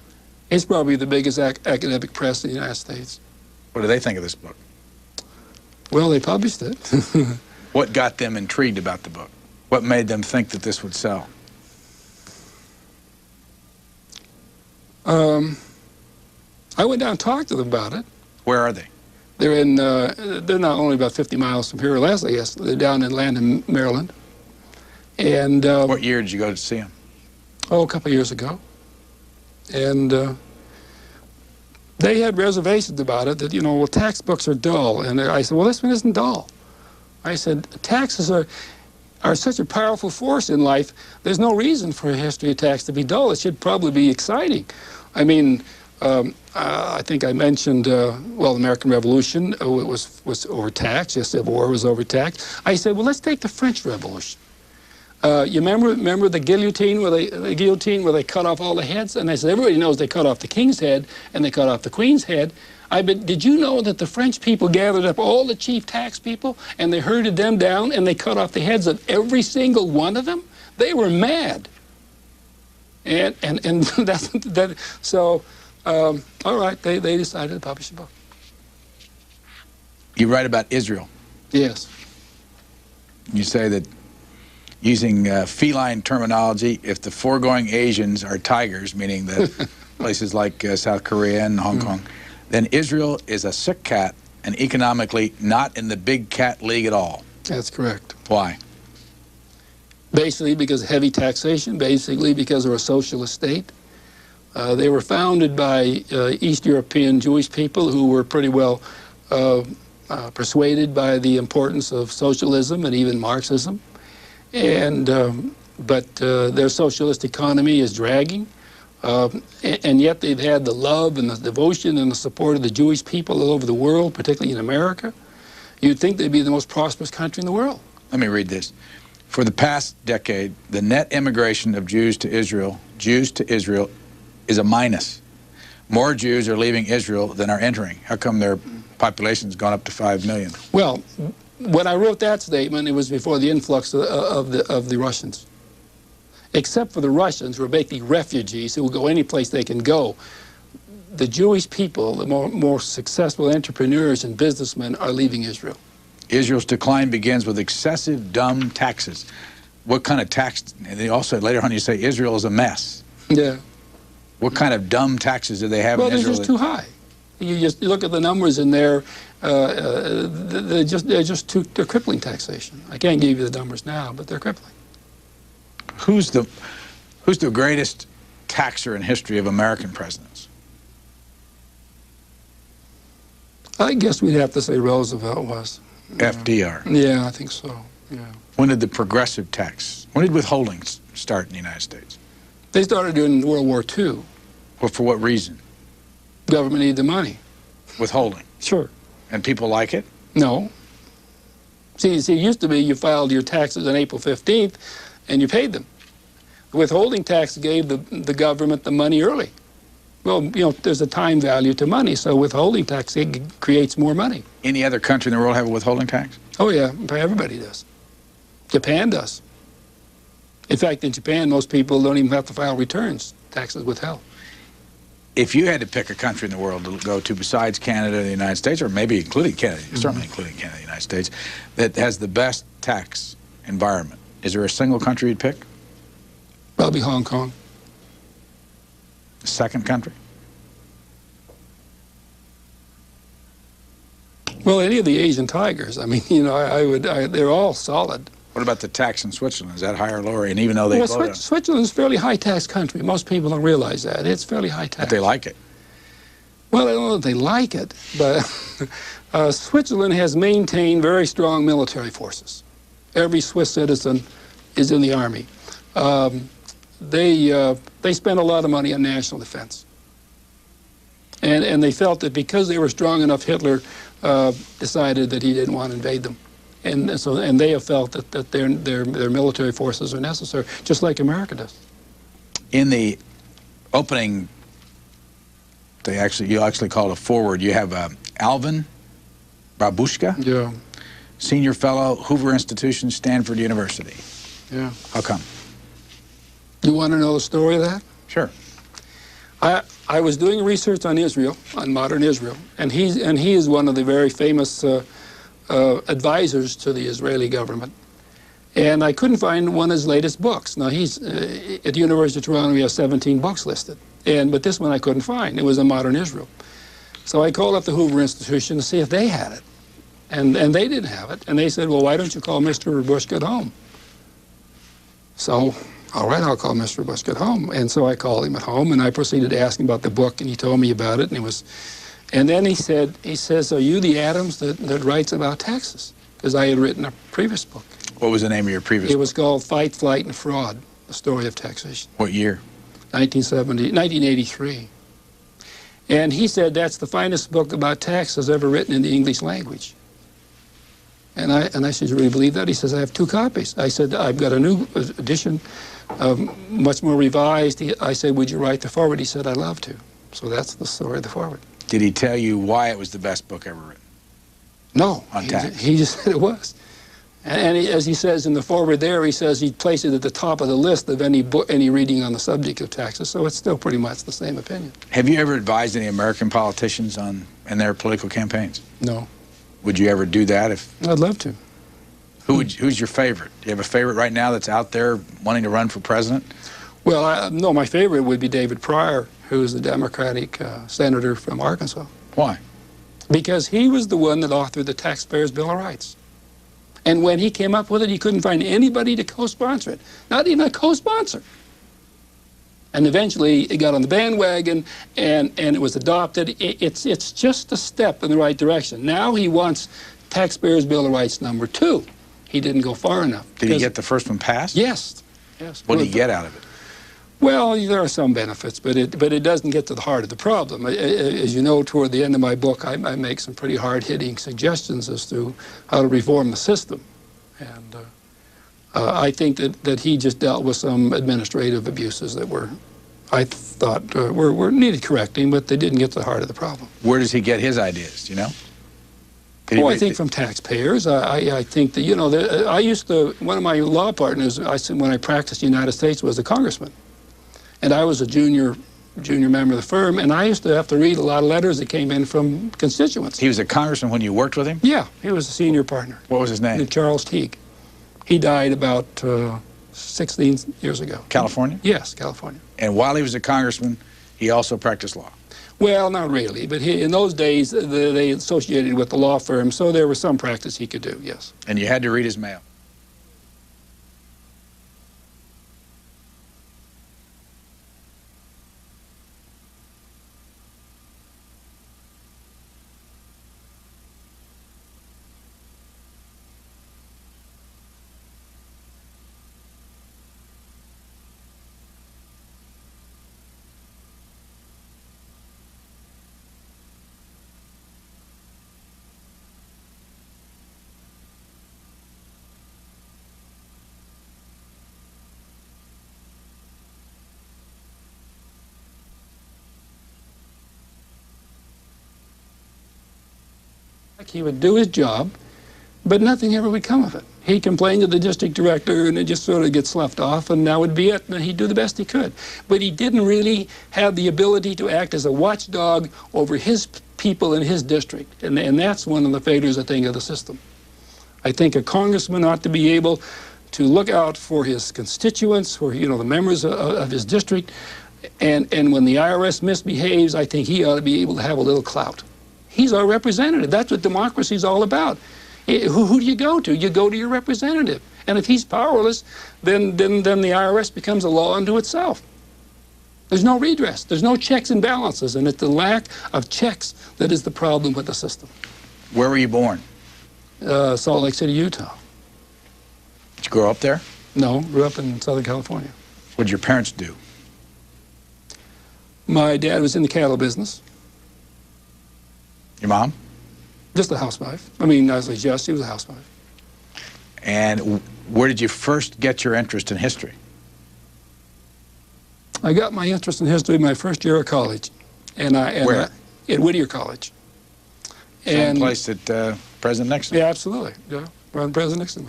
It's probably the biggest academic press in the United States. What do they think of this book? Well, they published it. What got them intrigued about the book? What made them think that this would sell? I went down and talked to them about it. Where are they? They're not only about 50 miles from here, less, I guess. They're down in Landon, Maryland. And what year did you go to see them? Oh, a couple of years ago. And they had reservations about it, that, you know, well, tax books are dull. And I said, well, this one isn't dull. I said, taxes are such a powerful force in life. There's no reason for a history of tax to be dull. It should probably be exciting. I mean, I think I mentioned, well, the American Revolution was overtaxed. The Civil War was overtaxed. I said, well, let's take the French Revolution. You remember the guillotine where they cut off all the heads? And I said, everybody knows they cut off the king's head and they cut off the queen's head. Did you know that the French people gathered up all the chief tax people and they herded them down and they cut off the heads of every single one of them? They were mad. And that's that. So, all right, they decided to publish a book. You write about Israel. Yes. You say that, using feline terminology, if the foregoing Asians are tigers, meaning that places like South Korea and Hong Kong, then Israel is a sick cat and economically not in the big cat league at all. That's correct. Why? Basically because of heavy taxation, basically because they're a socialist state. They were founded by East European Jewish people who were pretty well persuaded by the importance of socialism and even Marxism. But their socialist economy is dragging. And yet they've had the love and the devotion and the support of the Jewish people all over the world, particularly in America. You'd think they'd be the most prosperous country in the world. Let me read this. For the past decade, the net immigration of Jews to Israel is a minus. More Jews are leaving Israel than are entering. How come their population's gone up to 5 million? Well, when I wrote that statement, it was before the influx of the Russians. Except for the Russians, who are basically refugees who will go any place they can go. The Jewish people, the more successful entrepreneurs and businessmen, are leaving Israel. Israel's decline begins with excessive, dumb taxes. What kind of tax? And they also, later on, you say Israel is a mess. Yeah. What kind of dumb taxes do they have in Israel? Well, they're just too high. You look at the numbers in there. They're crippling taxation. I can't give you the numbers now, but they're crippling. Who's the greatest taxer in history of American presidents? I guess we'd have to say Roosevelt was. FDR. Yeah, I think so. Yeah. When did the progressive tax? When did withholding start in the United States? They started in World War II. Well, for what reason? Government needed the money. Withholding. Sure. And people like it? No. See, it used to be you filed your taxes on April 15th and you paid them. The withholding tax gave the government the money early. Well, there's a time value to money, so withholding tax creates more money. Any other country in the world have a withholding tax? Oh, yeah, everybody does. Japan does. In fact, in Japan, most people don't even have to file returns. Taxes withheld. If you had to pick a country in the world to go to besides Canada and the United States, or maybe including Canada, certainly including Canada and the United States, that has the best tax environment, is there a single country you'd pick? Probably Hong Kong. Second country? Well, any of the Asian tigers. I mean, they're all solid. What about the tax in Switzerland? Is that higher or lower? And even though they Switzerland's a fairly high tax country. Most people don't realize that. It's fairly high tax. But they like it. Well, I don't know if they like it, but Switzerland has maintained very strong military forces. Every Swiss citizen is in the army. They spend a lot of money on national defense. And they felt that because they were strong enough, Hitler decided that he didn't want to invade them. And they have felt that their military forces are necessary, just like America does. In the opening, you actually call it a foreword. You have Alvin Babushka, yeah, senior fellow, Hoover Institution, Stanford University. Yeah. How come? You want to know the story of that? Sure. I was doing research on Israel, on modern Israel, and he is one of the very famous advisors to the Israeli government. And I couldn't find one of his latest books. Now, he's at the University of Toronto, he has 17 books listed. But this one I couldn't find. It was on modern Israel. So I called up the Hoover Institution to see if they had it. And they didn't have it. And they said, well, why don't you call Mr. Babushka at home? So, all right, I'll call Mr. Babushka at home. And so I called him at home, and I proceeded to ask him about the book, and he told me about it. And then he says, are you the Adams that writes about taxes? Because I had written a previous book. What was the name of your previous book? It was called Fight, Flight, and Fraud, The Story of Taxation. What year? 1983. And he said that's the finest book about taxes ever written in the English language. And I said, you really believe that? He says, I have 2 copies. I said, I've got a new edition, much more revised. I said, would you write the foreword? He said, I'd love to. So that's the story of the foreword. Did he tell you why it was the best book ever written? No. On tax? He just said it was. And as he says in the foreword there, he says he placed it at the top of the list of any reading on the subject of taxes. So it's still pretty much the same opinion. Have you ever advised any American politicians in their political campaigns? No. Would you ever do that if? I'd love to. Who's your favorite? Do you have a favorite right now that's out there wanting to run for president? Well, no, my favorite would be David Pryor, who is the Democratic senator from Arkansas. Why? Because he was the one that authored the Taxpayers' Bill of Rights. And when he came up with it, he couldn't find anybody to co-sponsor it, not even a co-sponsor. And eventually, it got on the bandwagon, and it was adopted. It's just a step in the right direction. Now he wants Taxpayers' Bill of Rights number 2. He didn't go far enough. Did he get the first one passed? Yes. Yes. What did he get out of it? Well, there are some benefits, but it doesn't get to the heart of the problem. As you know, toward the end of my book, I make some pretty hard-hitting suggestions as to how to reform the system. And I think that he just dealt with some administrative abuses that I thought were needed correcting, but they didn't get to the heart of the problem. Where does he get his ideas, do you know? I think from taxpayers. I think that, you know, one of my law partners, when I practiced in the United States, was a congressman. And I was a junior member of the firm, and I used to have to read a lot of letters that came in from constituents. He was a congressman when you worked with him? Yeah, he was a senior partner. What was his name? Charles Teague. He died about 16 years ago. California? Yes, California. And while he was a congressman, he also practiced law? Well, not really, but in those days, they associated with the law firm, so there was some practice he could do, yes. And you had to read his mail? He would do his job, but nothing ever would come of it. He complained to the district director, and it just sort of gets sloughed off, and that would be it, and he'd do the best he could. But he didn't really have the ability to act as a watchdog over his people in his district, and that's one of the failures, I think, of the system. I think a congressman ought to be able to look out for his constituents, for, you know, the members of his district, and when the IRS misbehaves, I think he ought to be able to have a little clout. He's our representative. That's what democracy is all about. Who do you go to? You go to your representative. And if he's powerless, then the IRS becomes a law unto itself. There's no redress. There's no checks and balances. And it's the lack of checks that is the problem with the system. Where were you born? Salt Lake City, Utah. Did you grow up there? No, grew up in Southern California. What did your parents do? My dad was in the cattle business. Your mom? Just a housewife. I mean, I was like, yes, she was a housewife. And where did you first get your interest in history? I got my interest in history my first year of college. Where? At Whittier College. Same place that President Nixon? Yeah, absolutely. Yeah, around President Nixon.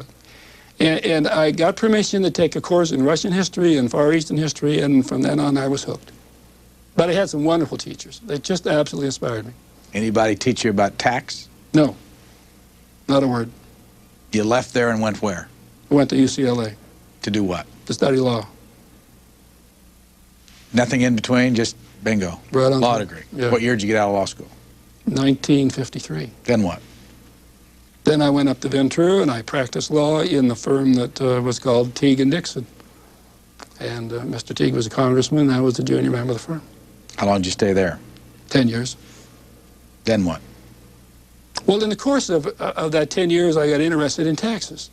And I got permission to take a course in Russian history and Far Eastern history, and from then on I was hooked. But I had some wonderful teachers. They just absolutely inspired me. Anybody teach you about tax? No, not a word. You left there and went where? I went to UCLA. To do what? To study law. Nothing in between, just bingo. Right on. Law degree. Yeah. What year did you get out of law school? 1953. Then what? Then I went up to Ventura and I practiced law in the firm that was called Teague and Dixon. And Mr. Teague was a congressman, and I was a junior member of the firm. How long did you stay there? 10 years. Then what? Well, in the course of that 10 years, I got interested in taxes.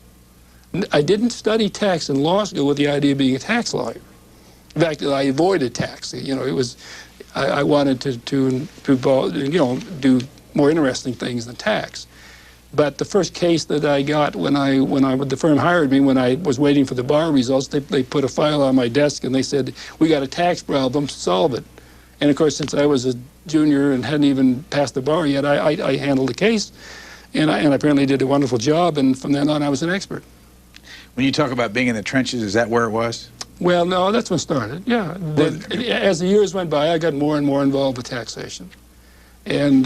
I didn't study tax in law school with the idea of being a tax lawyer. In fact, I avoided tax. You know, I wanted to do more interesting things than tax. But the first case that I got when the firm hired me, when I was waiting for the bar results, they put a file on my desk and they said, "We got a tax problem, solve it." And of course, since I was a junior and hadn't even passed the bar yet, I handled the case, and I apparently did a wonderful job. And from then on, I was an expert. When you talk about being in the trenches, is that where it was? Well, no, that's when it started. Yeah. As the years went by, I got more and more involved with taxation. And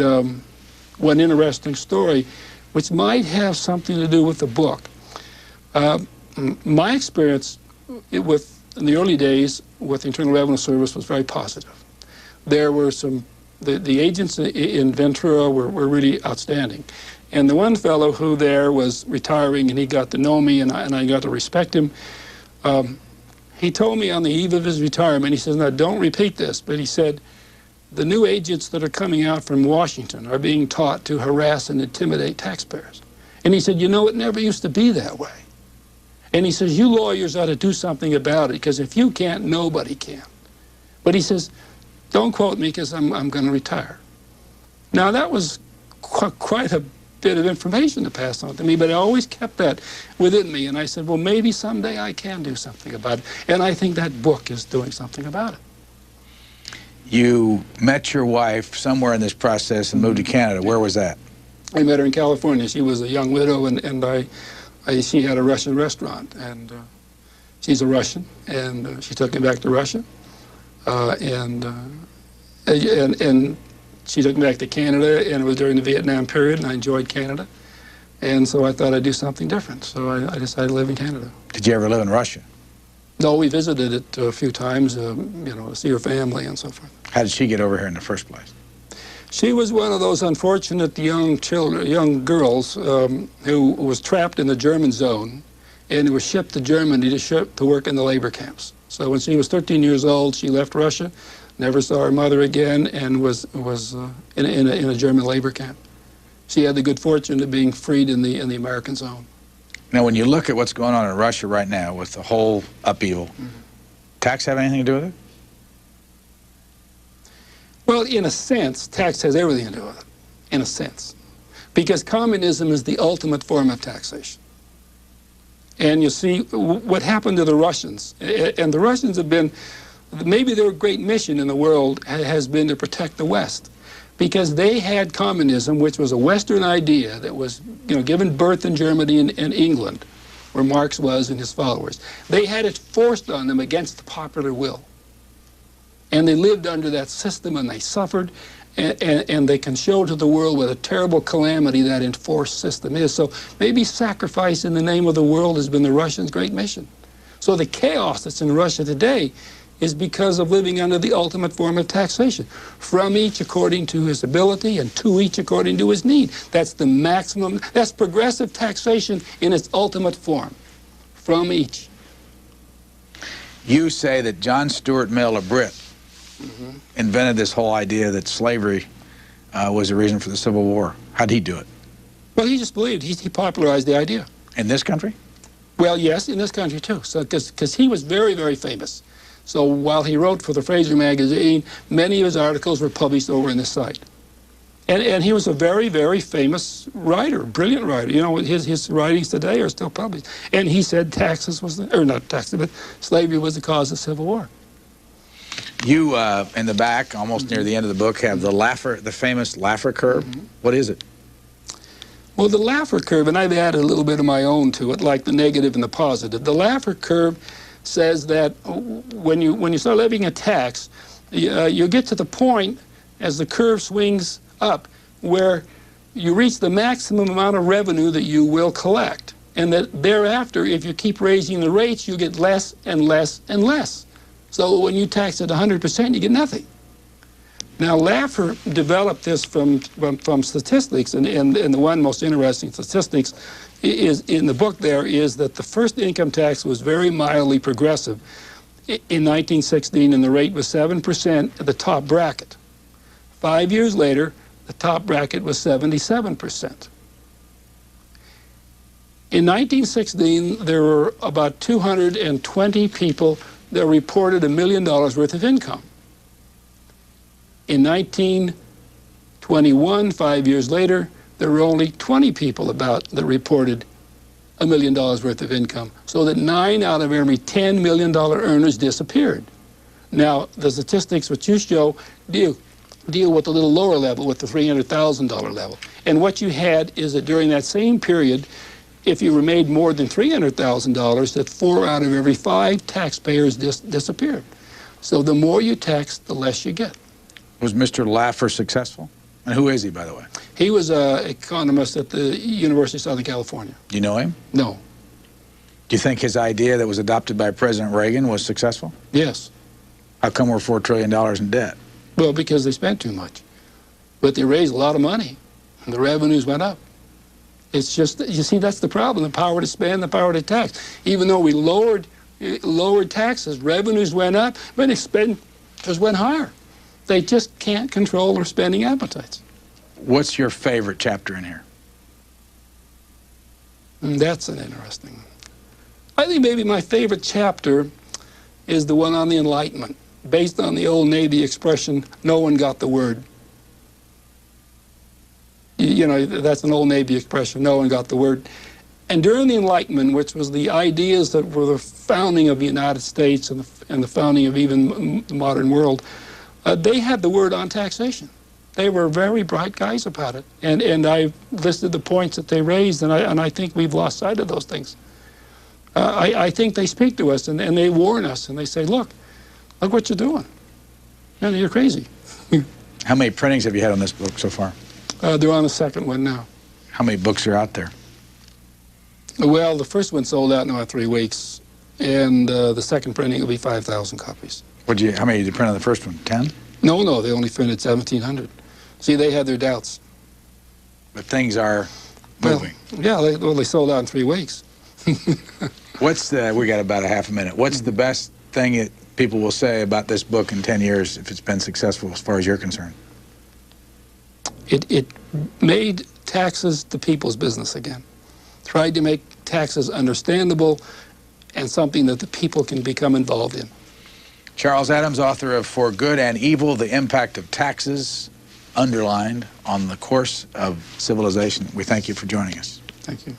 one interesting story, which might have something to do with the book. My experience in the early days with the Internal Revenue Service was very positive. There were the agents in Ventura were really outstanding. And the one fellow who there was retiring, and he got to know me, and I got to respect him, he told me on the eve of his retirement, he says, "Now don't repeat this," but he said, "The new agents that are coming out from Washington are being taught to harass and intimidate taxpayers." And he said, "You know, it never used to be that way." And he says, "You lawyers ought to do something about it, because if you can't, nobody can." But he says, "Don't quote me, because I'm going to retire." Now, that was quite a bit of information to pass on to me, but I always kept that within me. And I said, well, maybe someday I can do something about it. And I think that book is doing something about it. You met your wife somewhere in this process and moved to Canada. Where was that? I met her in California. She was a young widow, and she had a Russian restaurant. And she's a Russian, and she took me back to Russia. And she took me back to Canada, and it was during the Vietnam period, and I enjoyed Canada. And so I thought I'd do something different. So I decided to live in Canada. Did you ever live in Russia? No, we visited it a few times, to see her family and so forth. How did she get over here in the first place? She was one of those unfortunate young girls who was trapped in the German zone, and was shipped to Germany to work in the labor camps. So when she was 13 years old, she left Russia, never saw her mother again, and was in a German labor camp. She had the good fortune of being freed in the American zone. Now, when you look at what's going on in Russia right now with the whole upheaval, tax have anything to do with it? Well, in a sense, tax has everything to do with it, in a sense, because communism is the ultimate form of taxation. And you see what happened to the Russians, and the Russians have been, maybe their great mission in the world has been to protect the West, because they had communism, which was a Western idea that was, given birth in Germany and England, where Marx was and his followers. They had it forced on them against the popular will. And they lived under that system, and they suffered, and they can show to the world what a terrible calamity that enforced system is. So maybe sacrifice in the name of the world has been the Russians' great mission. So the chaos that's in Russia today is because of living under the ultimate form of taxation. From each according to his ability, and to each according to his need. That's the maximum, that's progressive taxation in its ultimate form. From each. You say that John Stuart Mill, a Brit, invented this whole idea that slavery was the reason for the Civil War. How'd he do it? Well, he just believed. He popularized the idea. In this country? Well, yes, in this country too. So, because he was very, very famous. So while he wrote for the Fraser magazine, many of his articles were published over in this site. And he was a very, very famous writer, brilliant writer. His writings today are still published. And he said taxes was, or not taxes, but slavery was the cause of the Civil War. You, in the back, almost near the end of the book, have the famous Laffer curve. What is it? Well, the Laffer curve, and I've added a little bit of my own to it, like the negative and the positive. The Laffer curve says that when you start levying a tax, you get to the point, as the curve swings up, where you reach the maximum amount of revenue that you will collect. And that thereafter, if you keep raising the rates, you get less and less and less. So when you tax at 100%, you get nothing. Now, Laffer developed this from statistics, and the one most interesting statistics is in the book there is that the first income tax was very mildly progressive in 1916, and the rate was 7% at the top bracket. 5 years later, the top bracket was 77%. In 1916, there were about 220 people that reported $1 million worth of income. In 1921, 5 years later, there were only 20 people that reported $1 million worth of income, so that 9 out of every 10 $1 million earners disappeared. Now, the statistics which you show deal with the little lower level, with the $300,000 level. And what you had is that during that same period, if you made more than $300,000, that 4 out of every 5 taxpayers disappeared. So the more you tax, the less you get. Was Mr. Laffer successful? And who is he, by the way? He was an economist at the University of Southern California. Do you know him? No. Do you think his idea that was adopted by President Reagan was successful? Yes. How come we're $4 trillion in debt? Well, because they spent too much. But they raised a lot of money, and the revenues went up. It's just, you see, that's the problem, the power to spend, the power to tax. Even though we lowered taxes, revenues went up, but expenditures went higher. They just can't control their spending appetites. What's your favorite chapter in here? That's an interesting one. I think maybe my favorite chapter is the one on the Enlightenment, based on the old Navy expression, no one got the word. You know, that's an old Navy expression, no one got the word. And during the Enlightenment, which was the ideas that were the founding of the United States and the founding of even the modern world, they had the word on taxation. They were very bright guys about it. And I listed the points that they raised, and I think we've lost sight of those things. I think they speak to us, and they warn us, and they say, look what you're doing. Man, you're crazy. How many printings have you had on this book so far? They're on the second one now. How many books are out there? Well, the first one sold out in about 3 weeks, and the second printing will be 5,000 copies. How many did you print on the first one? 10? No, they only printed 1,700. See, they had their doubts. But things are moving. Well, yeah, they sold out in 3 weeks. We got about a half a minute. What's the best thing that people will say about this book in 10 years if it's been successful as far as you're concerned? It made taxes the people's business again. Tried to make taxes understandable and something that the people can become involved in. Charles Adams, author of For Good and Evil, The Impact of Taxes Underlined on the Course of Civilization. We thank you for joining us. Thank you.